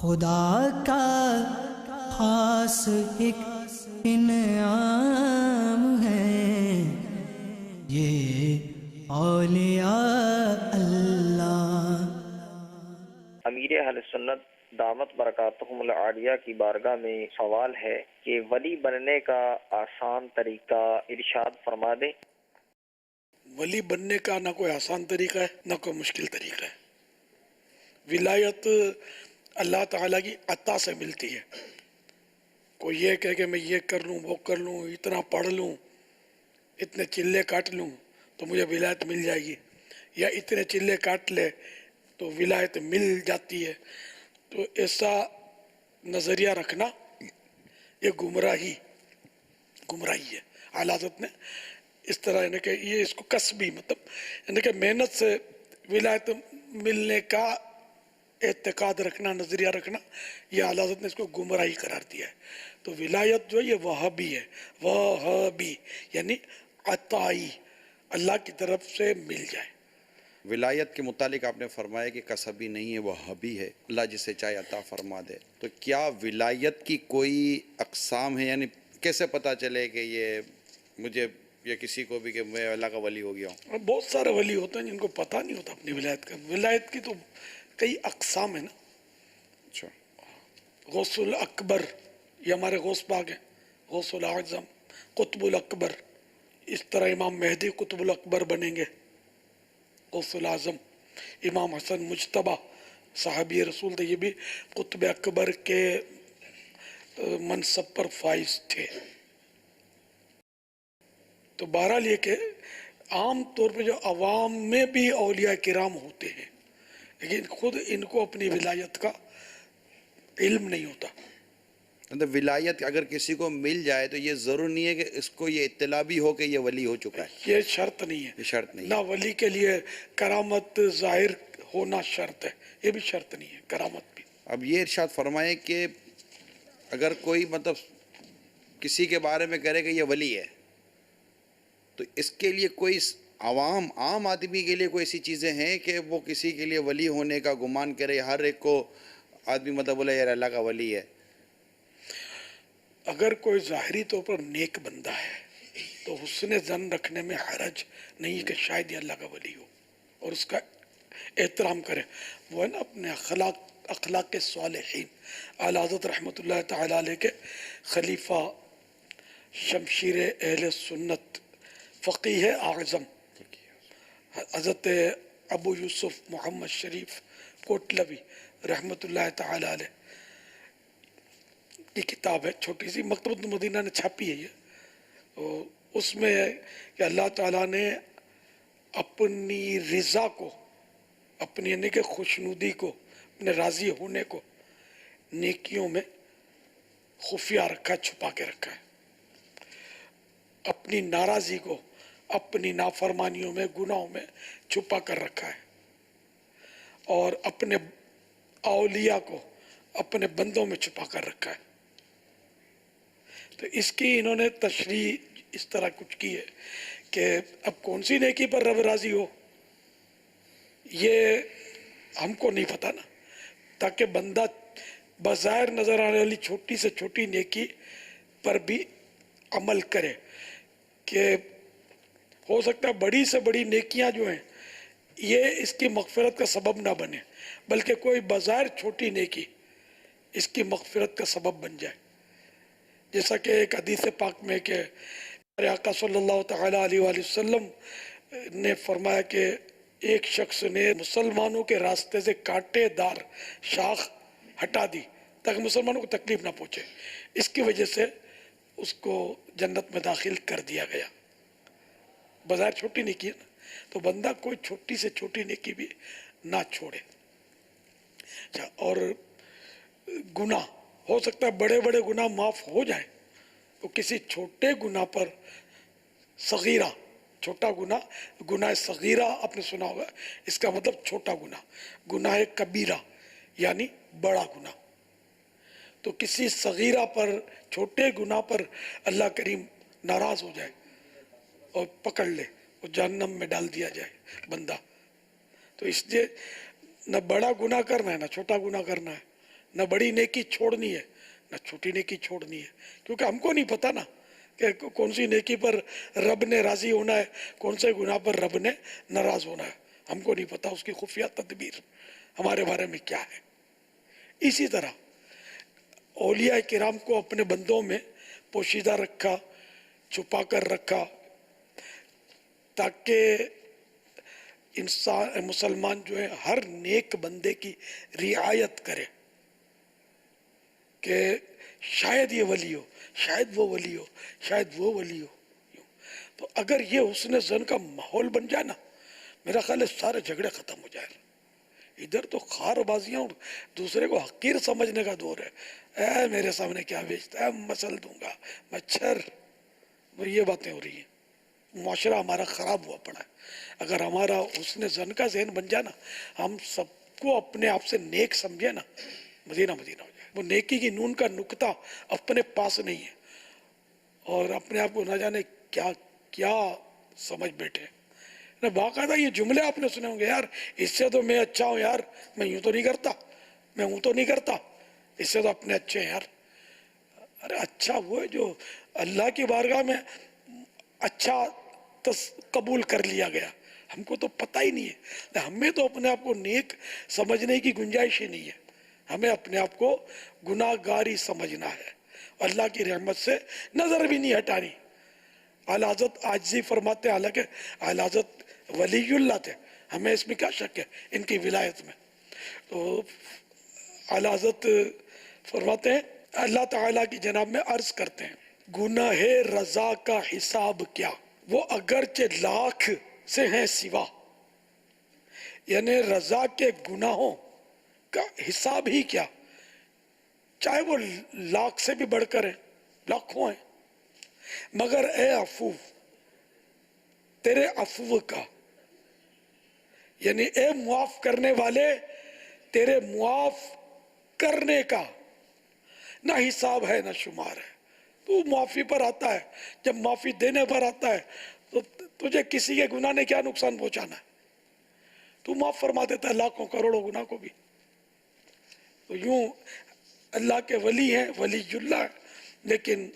خدا کا خاص ایک انعام ہے یہ اولیاء اللہ۔ امیر اہل سنت دامت برکاتہم العالیہ کی بارگاہ میں سوال ہے کہ ولی بننے کا آسان طریقہ ارشاد فرما دیں۔ ولی بننے کا نہ کوئی آسان طریقہ ہے نہ کوئی مشکل طریقہ ہے۔ ولایت اللہ تعالیٰ کی عطا سے ملتی ہے۔ کوئی یہ کہے کہ میں یہ کر لوں وہ کر لوں، اتنا پڑھ لوں، اتنے چلے کاٹ لوں تو مجھے ولایت مل جائے گی، یا اتنے چلے کاٹ لے تو ولایت مل جاتی ہے، تو ایسا نظریہ رکھنا یہ گمراہی ہے۔ اعلیٰ حضرت نے اس طرح یعنی کہ یہ اس کو کسبی مطلب یعنی کہ محنت سے ولایت ملنے کا اعتقاد رکھنا، نظریہ رکھنا، یہ اعلیٰ حضرت نے اس کو گمراہی قرار دیا ہے۔ تو ولایت جو ہے یہ وہابی ہے، وہابی یعنی عطائی، اللہ کی طرف سے مل جائے۔ ولایت کے متعلق آپ نے فرمایا کہ کسبی نہیں ہے، وہ حبی ہے، اللہ جسے چاہے عطا فرما دے۔ تو کیا ولایت کی کوئی اقسام ہے؟ یعنی کیسے پتہ چلے کہ یہ مجھے یا کسی کو بھی کہ میں اللہ کا ولی ہو گیا ہوں؟ بہت سارے ولی ہوتے ہیں جن کو پتہ نہیں ہوتا اپنی ولایت کا۔ ولایت کی تو کئی اقسام ہیں نا۔ اچھا، غوث الاکبر یہ ہمارے غوث پاک ہیں، غوث الاعظم، قطب الاکبر، اس طرح امام مہدی قطب الاکبر بنیں گے، غوث الاعظم۔ امام حسن مجتبیٰ صحابی رسول تھے، یہ بھی قطب اکبر کے منصب پر فائز تھے۔ تو بہرحال یہ کہ عام طور پہ جو عوام میں بھی اولیاء کرام ہوتے ہیں، لیکن خود ان کو اپنی ولایت کا علم نہیں ہوتا۔ مطلب ولایت اگر کسی کو مل جائے تو یہ ضرور نہیں ہے کہ اس کو یہ اطلاع بھی ہو کہ یہ ولی ہو چکا ہے، یہ شرط نہیں ہے، یہ شرط نہیں نہ ولی کے لیے کرامت ظاہر ہونا شرط ہے، یہ بھی شرط نہیں ہے، کرامت بھی۔ اب یہ ارشاد فرمائے کہ اگر کوئی مطلب کسی کے بارے میں کرے کہ یہ ولی ہے، تو اس کے لیے کوئی عام آدمی کے لیے کوئی ایسی چیزیں ہیں کہ وہ کسی کے لیے ولی ہونے کا گمان کرے؟ ہر ایک کو آدمی مطلب بولے یار اللہ کا ولی ہے؟ اگر کوئی ظاہری طور پر نیک بندہ ہے تو حسن ظن رکھنے میں حرج نہیں کہ شاید یہ اللہ کا ولی ہو، اور اس کا احترام کرے۔ وہ ہے نا اپنے اخلاق کے صالحین۔ اعلیٰ حضرت رحمۃ اللہ تعالیٰ علیہ کے خلیفہ، شمشیر اہل سنت، فقیہ اعظم حضرت ابو یوسف محمد شریف کوٹلوی رحمۃ اللہ تعالیٰ علیہ کی کتاب ہے، چھوٹی سی، مکتبۃ المدینہ نے چھاپی ہے یہ۔ اس میں ہے کہ اللہ تعالیٰ نے اپنی رضا کو، اپنی یعنی کہ خوشنودی کو، اپنے راضی ہونے کو نیکیوں میں خفیہ رکھا، چھپا کے رکھا ہے، اپنی ناراضی کو اپنی نافرمانیوں میں، گناہوں میں چھپا کر رکھا ہے، اور اپنے اولیاء کو اپنے بندوں میں چھپا کر رکھا ہے۔ تو اس کی انہوں نے تشریح اس طرح کچھ کی ہے کہ اب کون سی نیکی پر رب راضی ہو یہ ہم کو نہیں پتا نا، تاکہ بندہ بظاہر نظر آنے والی چھوٹی سے چھوٹی نیکی پر بھی عمل کرے، کہ ہو سکتا ہے بڑی سے بڑی نیکیاں جو ہیں یہ اس کی مغفرت کا سبب نہ بنے، بلکہ کوئی بظاہر چھوٹی نیکی اس کی مغفرت کا سبب بن جائے۔ جیسا کہ ایک حدیث پاک میں کہ ہمارے آقا صلی اللہ تعالیٰ علیہ وآلہ وسلم نے فرمایا کہ ایک شخص نے مسلمانوں کے راستے سے کانٹے دار شاخ ہٹا دی تاکہ مسلمانوں کو تکلیف نہ پہنچے، اس کی وجہ سے اس کو جنت میں داخل کر دیا گیا۔ بظاہر چھوٹی نیکی ہے نا، تو بندہ کوئی چھوٹی سے چھوٹی نیکی بھی نہ چھوڑے۔ اچھا، اور گناہ ہو سکتا ہے بڑے بڑے گناہ معاف ہو جائیں، تو کسی چھوٹے گناہ پر صغیرہ، چھوٹا گناہ، گناہ صغیرہ آپ نے سنا ہوگا، اس کا مطلب چھوٹا گناہ، گناہ کبیرہ یعنی بڑا گناہ۔ تو کسی صغیرہ پر، چھوٹے گناہ پر اللہ کریم ناراض ہو جائے اور پکڑ لے اور جہنم میں ڈال دیا جائے بندہ، تو اس لیے نہ بڑا گناہ کرنا ہے نہ چھوٹا گناہ کرنا ہے، نہ بڑی نیکی چھوڑنی ہے نہ چھوٹی نیکی چھوڑنی ہے، کیونکہ ہم کو نہیں پتا نا کہ کون سی نیکی پر رب نے راضی ہونا ہے، کون سے گناہ پر رب نے ناراض ہونا ہے، ہم کو نہیں پتا اس کی خفیہ تدبیر ہمارے بارے میں کیا ہے۔ اسی طرح اولیاء کرام کو اپنے بندوں میں پوشیدہ رکھا، چھپا کر رکھا، تاکہ انسان مسلمان جو ہے ہر نیک بندے کی رعایت کرے کہ شاید یہ ولی ہو، شاید وہ ولی ہو، شاید وہ ولی ہو۔ تو اگر یہ حسن ظن کا ماحول بن جائے نا، میرا خیال ہے سارے جھگڑے ختم ہو جائے۔ ادھر تو خار بازیاں اور دوسرے کو حقیر سمجھنے کا دور ہے، اے میرے سامنے کیا بیچتا ہے، مسل دوں گا، مچھر، وہ یہ باتیں ہو رہی ہیں۔ معاشرہ ہمارا خراب ہوا پڑا ہے۔ اگر ہمارا حسن ظن کا ذہن بن جائے نا، ہم سب کو اپنے آپ سے نیک سمجھے نا، مدینہ مدینہ ہو جائے۔ وہ نیکی کی نون کا نقطہ اپنے پاس نہیں ہے، اور اپنے آپ کو نہ جانے کیا کیا سمجھ بیٹھے۔ باقاعدہ یہ جملے آپ نے سنے ہوں گے، یار اس سے تو میں اچھا ہوں، یار میں یوں تو نہیں کرتا، میں ہوں تو نہیں کرتا، اس سے تو اپنے اچھے ہیں یار۔ ارے اچھا وہ ہے جو اللہ کی بارگاہ میں اچھا قبول کر لیا گیا، ہم کو تو پتہ ہی نہیں ہے۔ ہمیں تو اپنے آپ کو نیک سمجھنے کی گنجائش ہی نہیں ہے، ہمیں اپنے آپ کو گناہ گاری سمجھنا ہے، اللہ کی رحمت سے نظر بھی نہیں ہٹانی۔ اعلیٰ حضرت عاجزی فرماتے ہیں، حالانکہ اعلیٰ حضرت ولی اللہ تھے، ہمیں اس میں کیا شک ہے ان کی ولایت میں۔ تو اعلیٰ حضرت فرماتے ہیں، اللہ تعالیٰ کی جناب میں عرض کرتے ہیں، گناہ رضا کا حساب کیا، وہ اگرچہ لاکھ سے ہیں سوا، یعنی رضا کے گناہوں کا حساب ہی کیا، چاہے وہ لاکھ سے بھی بڑھ کر ہیں، لاکھوں ہیں، مگر اے عفو تیرے عفو کا، یعنی اے معاف کرنے والے تیرے معاف کرنے کا نہ حساب ہے نہ شمار ہے۔ تو معافی پر آتا ہے، جب معافی دینے پر آتا ہے تو تجھے کسی کے گناہ نے کیا نقصان پہنچانا ہے، تو معاف فرما دیتا ہے لاکھوں کروڑوں گناہ کو بھی۔ تو یوں اللہ کے ولی ہیں، ولی اللہ ہیں، لیکن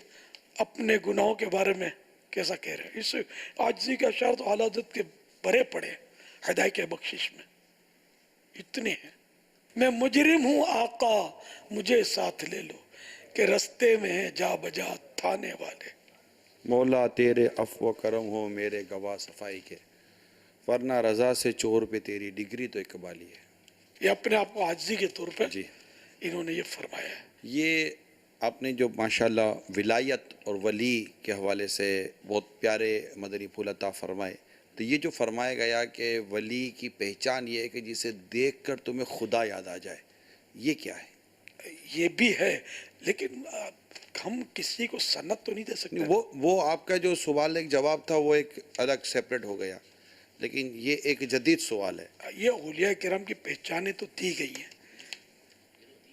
اپنے گناہوں کے بارے میں کیسا کہہ رہے ہیں۔ اس عاجزی کا اشعار تو اعلیٰ حضرت کے بڑے پڑے ہدایت کے بخشش میں اتنے ہیں۔ میں مجرم ہوں آقا مجھے ساتھ لے لو، کہ رستے میں ہیں جا بجا تھانے والے۔ مولا تیرے عفو و کرم ہو میرے گواہ صفائی کے، ورنہ رضا سے چور پہ تیری ڈگری تو اقبالی ہے۔ یہ اپنے آپ کو عاجزی کے طور پہ جی انہوں نے یہ فرمایا ہے۔ یہ آپ نے جو ماشاءاللہ ولایت اور ولی کے حوالے سے بہت پیارے مدنی پھول عطا فرمائے، تو یہ جو فرمایا گیا کہ ولی کی پہچان یہ ہے کہ جسے دیکھ کر تمہیں خدا یاد آ جائے، یہ کیا ہے؟ یہ بھی ہے، لیکن ہم کسی کو سند تو نہیں دے سکتے۔ وہ آپ کا جو سوال ایک جواب تھا وہ ایک الگ سیپریٹ ہو گیا، لیکن یہ ایک جدید سوال ہے۔ یہ اولیاء کرام کی پہچانیں تو دی گئی ہیں،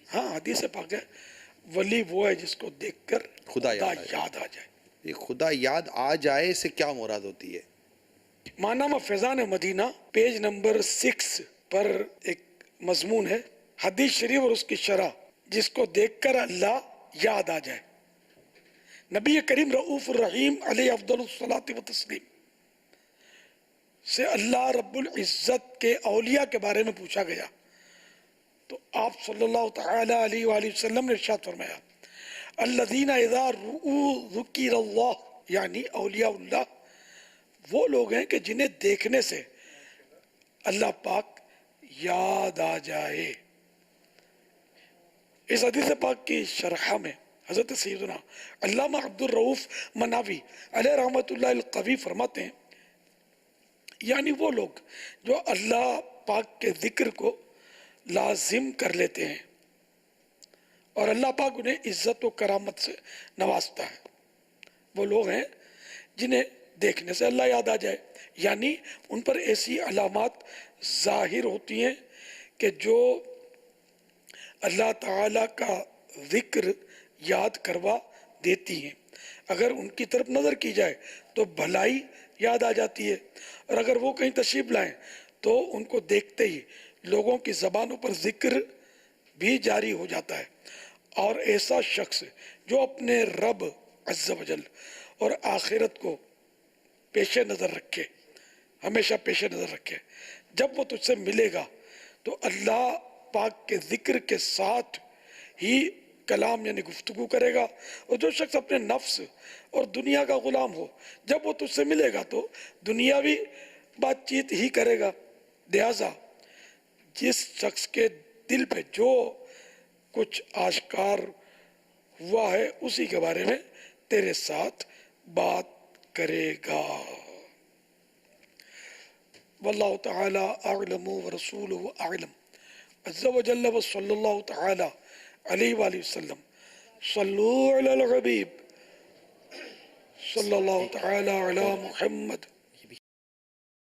ہاں حدیث پاک ہے، ولی وہ ہے جس کو دیکھ کر خدا یاد آ جائے۔ یہ خدا یاد آ جائے سے کیا مراد ہوتی ہے؟ ماہنامہ فیضان مدینہ پیج نمبر 6 پر ایک مضمون ہے، حدیث شریف اور اس کی شرح، جس کو دیکھ کر اللہ یاد آ جائے۔ نبی کریم رؤوف الرحیم علیہ افضل الصلاۃ و تسلیم سے اللہ رب العزت کے اولیاء کے بارے میں پوچھا گیا، تو آپ صلی اللہ تعالی علیہ وآلہ وسلم نے ارشاد فرمایا، الذین اذا رؤوا ذکر اللہ، یعنی اولیاء اللہ وہ لوگ ہیں کہ جنہیں دیکھنے سے اللہ پاک یاد آ جائے۔ اس حدیث پاک کی شرح میں حضرت سیدنا علامہ عبد الرؤوف مناوی علیہ رحمت اللہ القوی فرماتے ہیں، یعنی وہ لوگ جو اللہ پاک کے ذکر کو لازم کر لیتے ہیں اور اللہ پاک انہیں عزت و کرامت سے نوازتا ہے، وہ لوگ ہیں جنہیں دیکھنے سے اللہ یاد آ جائے، یعنی ان پر ایسی علامات ظاہر ہوتی ہیں کہ جو اللہ تعالیٰ کا ذکر یاد کروا دیتی ہیں۔ اگر ان کی طرف نظر کی جائے تو بھلائی یاد آ جاتی ہے، اور اگر وہ کہیں تشریف لائیں تو ان کو دیکھتے ہی لوگوں کی زبانوں پر ذکر بھی جاری ہو جاتا ہے. اور ایسا شخص جو اپنے رب عز و جل اور آخرت کو پیش نظر رکھے، ہمیشہ پیش نظر رکھے، جب وہ تجھ سے ملے گا تو اللہ پاک کے ذکر کے ساتھ ہی کلام یعنی گفتگو کرے گا. اور جو شخص اپنے نفس اور دنیا کا غلام ہو، جب وہ تجھ سے ملے گا تو دنیاوی بات چیت ہی کرے گا. لہذا جس شخص کے دل پہ جو کچھ آشکار ہوا ہے اسی کے بارے میں تیرے ساتھ بات کرے گا. واللہ تعالی اعلم ورسولہ اعلم عز و جل وصلی اللہ تعالی علیہ وآلہ وسلم. صلو علی الحبیب صلی اللہ تعالی علی محمد